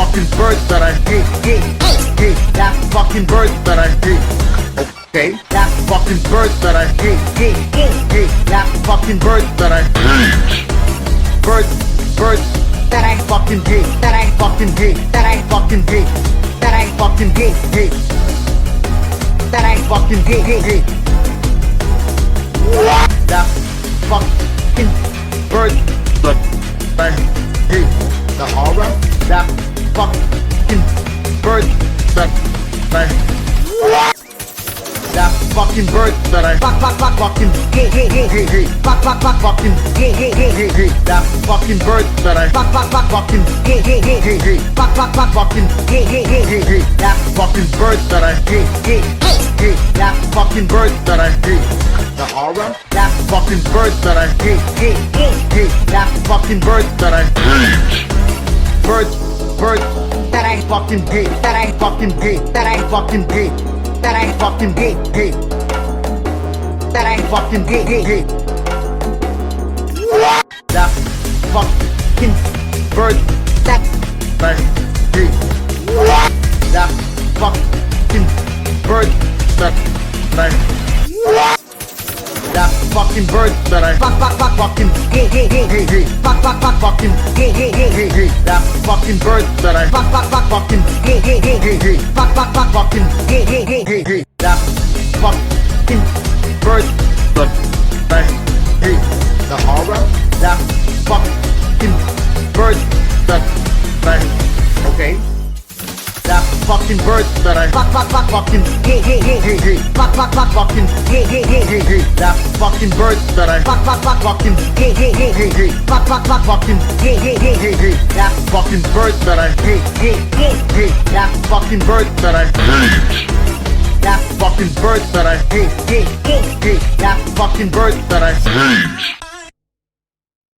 fucking bird that I hate. That fucking bird that I hate. Okay, that fucking bird that I hate. That fucking bird that I hate. Bird that I fucking hate. That I fucking hate. That I fucking hate. That I fucking hate. That I fucking hate. That fucking bird that I hate. The aura. That fucking bird that I hate. That fucking bird that I fucking hate. Fucking hate. That fucking bird that I fucking hate. Fucking hate. That fucking bird that I hate. That fucking bird that I hate. The aura. That fucking bird that I hate. That fucking bird that I hate. Bird that I fucking hate. That I fucking hate. That I fucking hate. That I fucking hate. That I fucking hate. That fucking bird that I hate. That fucking bird that I hate. That fucking bird that I fucking hate. Fucking hate. That fucking bird that I fucking hate. Fucking hate. That fucking bird that I hate. The aura. That fucking bird that I hate. Okay. That fucking bird that I fucking hate. Fucking hate. That fucking bird that I fucking hate. Fucking hate. That fucking bird that I hate. That fucking bird that I hate. That fucking bird that I hate. That fucking bird that I hate.